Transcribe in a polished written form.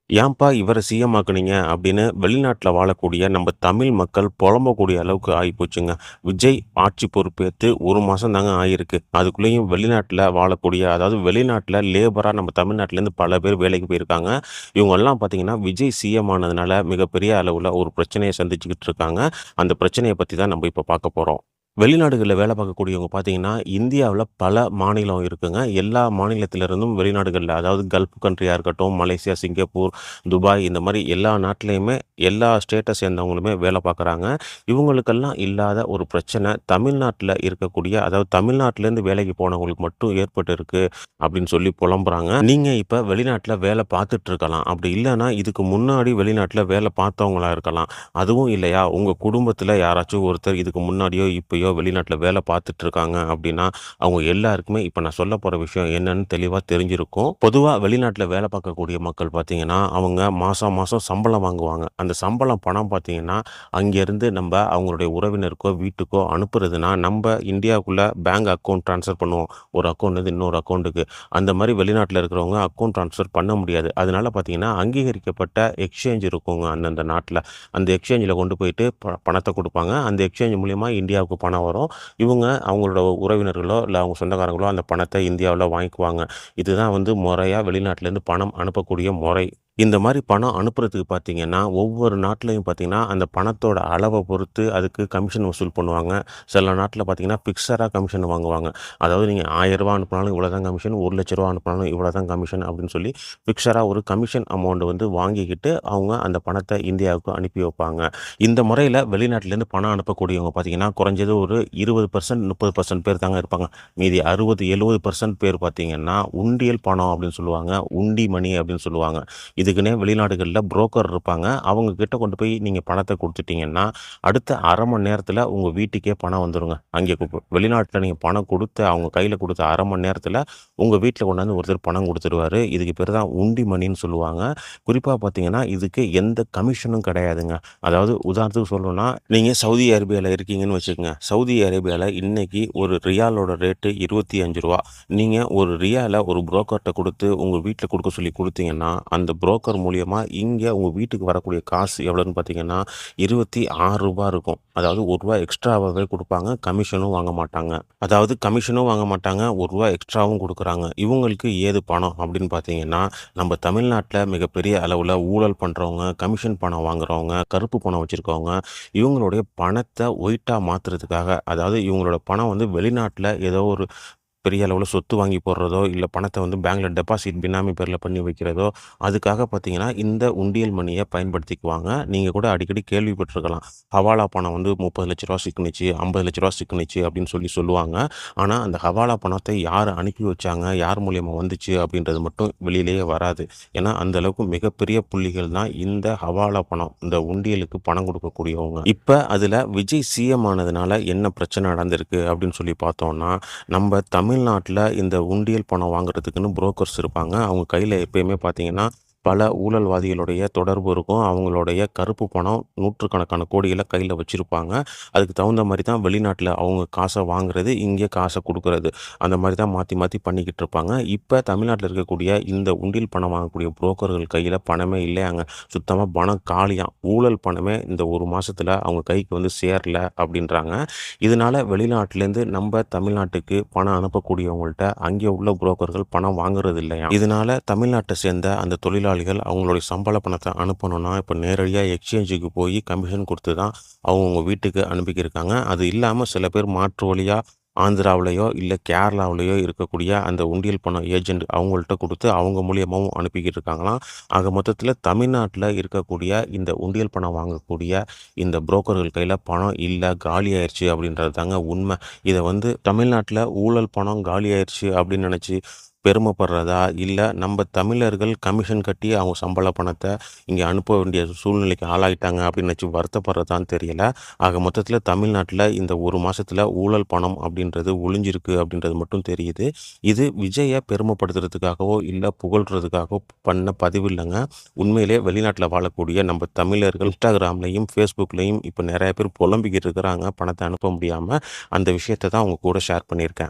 ஏன்பா இவர சிஎம் ஆக்குனீங்க? அப்படின்னு வெளிநாட்ல வாழக்கூடிய நம்ம தமிழ் மக்கள் புலம்பக்கூடிய அளவுக்கு ஆயிப்போச்சுங்க. விஜய் ஆட்சி பொறுப்பேத்து 1 மாசம் தாங்க ஆயிருக்கு. அதுக்குள்ளேயும் வெளிநாட்ல வாழக்கூடிய அதாவது வெளிநாட்ல லேபரா நம்ம தமிழ்நாட்டிலேருந்து பல பேர் வேலைக்கு போயிருக்காங்க. இவங்கலாம் பார்த்தீங்கன்னா, விஜய் சிஎம் ஆனதுனால மிகப்பெரிய அளவுல ஒரு பிரச்சனைய சந்திச்சுக்கிட்டு இருக்காங்க. அந்த பிரச்சனைய பத்தி தான் நம்ம இப்ப பார்க்க போறோம். வெளிநாடுகள்ல வேலை பார்க்கக்கூடியவங்க பார்த்தீங்கன்னா, இந்தியாவுல பல மாநிலம் இருக்குங்க. எல்லா மாநிலத்திலிருந்தும் வெளிநாடுகள்ல அதாவது கல்ஃப் கண்ட்ரியா இருக்கட்டும், மலேசியா, சிங்கப்பூர், துபாய் இந்த மாரி எல்லா நாட்டிலயுமே எல்லா ஸ்டேட்ட சேர்ந்தவங்களுமே வேலை பார்க்குறாங்க. இவங்களுக்கெல்லாம் இல்லாத ஒரு பிரச்சனை தமிழ்நாட்ல இருக்கக்கூடிய அதாவது தமிழ்நாட்டிலேருந்து வேலைக்கு போனவங்களுக்கு மட்டும் ஏற்பட்டிருக்கு அப்படின்னு சொல்லி புலம்புறாங்க. நீங்க இப்ப வெளிநாட்ல வேலை பார்த்துட்டு இருக்கலாம். அப்படி இல்லன்னா, இதுக்கு முன்னாடி வெளிநாட்ல வேலை பார்த்தவங்களா இருக்கலாம். அதுவும் இல்லையா, உங்க குடும்பத்தில யாராச்சும் ஒருத்தர் இதுக்கு முன்னாடியோ, இப்பயோ வெளிநாட்ல வேலை பார்த்துட்டு இருக்காங்க அப்படின்னா, அவங்க எல்லாருக்குமே இப்ப நான் சொல்லப் போற விஷயம் என்னன்னு தெளிவா தெரிஞ்சிருக்கும். பொதுவா வெளிநாட்ல வேலை பார்க்கக்கூடிய மக்கள் பார்த்தீங்கன்னா, அவங்க மாசம் மாசம் சம்பளம் வாங்குவாங்க. அந்த சம்பளம் பணம் பார்த்தீங்கன்னா, அங்கேருந்து நம்ப அவங்களுடைய உறவினருக்கோ, வீட்டுக்கோ அனுப்புறதுன்னா, நம்ப இந்தியாவுக்குள்ள பேங்க் அக்கவுண்ட் ட்ரான்ஸ்ஃபர் பண்ணுவோம். ஒரு அக்கவுண்ட்லேருந்து இன்னொரு அக்கவுண்டுக்கு. அந்த மாரி வெளிநாட்ல இருக்கிறவங்க அக்கவுண்ட் ட்ரான்ஸ்ஃபர் பண்ண முடியாது. அதனால பார்த்தீங்கன்னா, அங்கீகரிக்கப்பட்ட எக்ஸ்சேஞ்ச் இருக்குங்க அந்தந்த நாட்ல. அந்த எக்ஸ்சேஞ்சில கொண்டு போயிட்டு பணத்த குடுப்பாங்க. அந்த எக்ஸ்சேஞ்ச் மூலியமா இந்தியாவுக்கு பணம் வரும். இவங்க அவங்களோட உறவினர்களோ, இல்ல அவங்க சொந்தக்காரங்களோ அந்த பணத்த இந்தியாவுல வாங்கிக்குவாங்க. இதுதான் வந்து முறையா வெளிநாட்டிலேருந்து பணம் அனுப்பக்கூடிய முறை. இந்த மாரி பணம் அனுப்புறதுக்கு பார்த்தீங்கன்னா, ஒவ்வொரு நாட்டிலயும் பார்த்தீங்கன்னா, அந்த பணத்தோட அளவ பொறுத்து அதுக்கு கமிஷன் வசூல் பண்ணுவாங்க. சில நாட்ல பார்த்தீங்கன்னா, ஃபிக்ஸடா கமிஷன் வாங்குவாங்க. அதாவது நீங்க ரூ. 1000 அனுப்புனாலும் இவ்வளோ தான் கமிஷன், ரூ. 1,00,000 அனுப்புனாலும் இவ்வளோ தான் கமிஷன் அப்படின்னு சொல்லி ஃபிக்ஸடா ஒரு கமிஷன் அமௌண்ட் வந்து வாங்கிக்கிட்டு, அவங்க அந்த பணத்த இந்தியாவுக்கு அனுப்பி வைப்பாங்க. இந்த முறையில வெளிநாட்டிலேருந்து பணம் அனுப்பக்கூடியவங்க பார்த்தீங்கன்னா, குறைஞ்சது ஒரு 20% 30% பேர் தாங்க இருப்பாங்க. மீதி 60, 70% பேர் பார்த்தீங்கன்னா, உண்டியல் பணம் அப்படின்னு சொல்லுவாங்க. உண்டி மணி அப்படின்னு சொல்லுவாங்க. இதுக்குன்னே வெளிநாடுகள்ல புரோக்கர் இருப்பாங்க. அவங்க கிட்ட கொண்டு போய் நீங்க பணத்த குடுத்துட்டீங்கன்னா, அடுத்த 1/2 மணி நேரத்தில உங்க வீட்டுக்கே பணம் வந்துருங்க. அங்கே வெளிநாட்ல நீங்க பணம் குடுத்த அவங்க கையில குடுத்த 1/2 மணி நேரத்தில உங்க வீட்ல கொண்டாந்து ஒருத்தர் பணம் குடுத்துருவாரு. இதுக்கு பேரு தான் உண்டி மணின்னு சொல்லுவாங்க. குறிப்பா பார்த்தீங்கன்னா, இதுக்கு எந்த கமிஷனும் கிடையாதுங்க. அதாவது உதாரணத்துக்கு சொல்லணும்னா, நீங்க சவுதி அரேபியால இருக்கீங்கன்னு வச்சுக்கங்க. சவுதி அரேபியால இன்னைக்கு ஒரு ரியாலோட ரேட்டு ரூ. 25. நீங்க ஒரு ரியால ஒரு புரோக்கர்ட்ட குடுத்து உங்க வீட்ல குடுக்க சொல்லி குடுத்தீங்கன்னா, அந்த புரோக்கர் மூலியமா இங்க உங்க வீட்டுக்கு வரக்கூடிய காசு எவ்வளோன்னு பார்த்தீங்கன்னா, ரூ. 26 இருக்கும். அதாவது ரூ. 1 எக்ஸ்ட்ராவாவே குடுப்பாங்க. கமிஷனும் வாங்க மாட்டாங்க. அதாவது கமிஷனும் வாங்க மாட்டாங்க. ரூ. 1 எக்ஸ்ட்ராவும் குடுக்குறாங்க. இவங்களுக்கு ஏது பணம் அப்படின்னு பார்த்தீங்கன்னா, நம்ம தமிழ்நாட்ல மிகப்பெரிய அளவுல ஊழல் பண்றவங்க, கமிஷன் பணம் வாங்குறவங்க, கருப்பு பணம் வச்சிருக்கவங்க, இவங்களுடைய பணத்த ஒயிட்டா மாத்துறதுக்காக, அதாவது இவங்களோட பணம் வந்து வெளிநாட்ல ஏதோ ஒரு பெரிய அளவுல சொத்து வாங்கி போடுறதோ, இல்ல பணத்த வந்து பேங்க்ல டெபாசிட் பினாமி பேர்ல பண்ணி வைக்கிறதோ, அதுக்காக பார்த்தீங்கன்னா, இந்த உண்டியல் மணிய பயன்படுத்திக்குவாங்க. நீங்க கூட அடிக்கடி கேள்விப்பட்டிருக்கலாம். ஹவாலா பணம் வந்து ரூ. 30,00,000 சிக்குனுச்சு, ரூ. 50,00,000 சிக்குனுச்சு அப்படின்னு சொல்லுவாங்க. ஆனா, அந்த ஹவாலா பணத்த யார் அனுப்பி வச்சாங்க, யார் மூலியமா வந்துச்சு அப்படின்றது மட்டும் வெளியிலேயே வராது. ஏன்னா, அந்த அளவுக்கு மிகப்பெரிய புள்ளிகள் தான் இந்த ஹவாலா பணம். இந்த உண்டியலுக்கு பணம் குடுக்கக்கூடியவங்க. இப்ப அதுல விஜய் சிஎம் ஆனதுனால என்ன பிரச்சனை நடந்திருக்கு அப்படின்னு சொல்லி பார்த்தோம்னா, நம்ம தமிழ்நாட்ல இந்த உண்டியல் பணம் வாங்குறதுக்குன்னு புரோக்கர்ஸ் இருப்பாங்க. அவங்க கையில எப்பயுமே பார்த்தீங்கன்னா, பல ஊழல்வாதிகளுடைய தொடர்பு இருக்கும். அவங்களுடைய கருப்பு பணம் நூற்றுக்கணக்கான கோடிகள கையில வச்சிருப்பாங்க. அதுக்கு தகுந்த மாரி தான் வெளிநாட்ல அவங்க காச வாங்குறது, இங்கே காச குடுக்குறது. அந்த மாரி தான் மாத்தி மாத்தி பண்ணிக்கிட்டு இருப்பாங்க. இப்ப தமிழ்நாட்ல இருக்கக்கூடிய இந்த உண்டியல் பணம் வாங்கக்கூடிய புரோக்கர்கள் கையில பணமே இல்லையாங்க. சுத்தமா பணம் காலியாம். ஊழல் பணமே இந்த 1 மாசத்துல அவங்க கைக்கு வந்து சேரல அப்படின்றாங்க. இதனால வெளிநாட்டிலேருந்து நம்ம தமிழ்நாட்டுக்கு பணம் அனுப்பக்கூடியவங்கள்ட்ட அங்கே உள்ள புரோக்கர்கள் பணம் வாங்குறது இல்லையாம். இதனால தமிழ்நாட்டை சேர்ந்த அந்த தொழிலாளிகள் அவங்களுடைய சம்பள பணத்தை அனுப்பணும்னா இப்போ நேரடியாக எக்ஸ்சேஞ்சுக்கு போய் கமிஷன் கொடுத்து தான் அவங்கவுங்க வீட்டுக்கு அனுப்பிக்கிருக்காங்க. அது இல்லாமல் சில பேர் மாற்று வழியாக ஆந்திராவிலேயோ இல்லை கேரளாவிலேயோ இருக்கக்கூடிய அந்த உண்டியல் பணம் ஏஜென்ட் அவங்கள்ட்ட கொடுத்து அவங்க மூலியமாகவும் அனுப்பிக்கிட்டு இருக்காங்களாம். ஆக மொத்தத்தில் தமிழ்நாட்டில் இருக்கக்கூடிய இந்த உண்டியல் பணம் வாங்கக்கூடிய இந்த புரோக்கர்கள் கையில பணம் இல்ல, காலி ஆயிருச்சு அப்படின்றது தாங்க உண்மை. இத வந்து தமிழ்நாட்டுல ஊழல் பணம் காலி ஆயிருச்சு அப்படின்னு நெனச்சு பெருமைப்படுறதா, இல்ல நம்ம தமிழர்கள் கமிஷன் கட்டி அவங்க சம்பள பணத்த இங்க அனுப்ப வேண்டிய சூழ்நிலைக்கு ஆளாயிட்டாங்க அப்படின்னு நெனச்சு வருத்தப்படுறதான்னு தெரியல. ஆக மொத்தத்துல தமிழ்நாட்டுல இந்த 1 மாசத்துல ஊழல் பணம் அப்படின்றது ஒளிஞ்சிருக்கு அப்படின்றது மட்டும் தெரியுது. இது விஜய பெருமைப்படுத்துறதுக்காகவோ, இல்ல புகழ்றதுக்காகவோ பண்ண பதிவு இல்லங்க. உண்மையிலேயே வெளிநாட்டுல வாழக்கூடிய நம்ம தமிழர்கள் இன்ஸ்டாகிராம்லயும், ஃபேஸ்புக்லயும் இப்ப நெறைய பேர் புலம்பிக்கிட்டு இருக்கிறாங்க. பணத்த அனுப்ப முடியாம. அந்த விஷயத்த தான் உங்க கூட ஷேர் பண்ணியிருக்கேன்.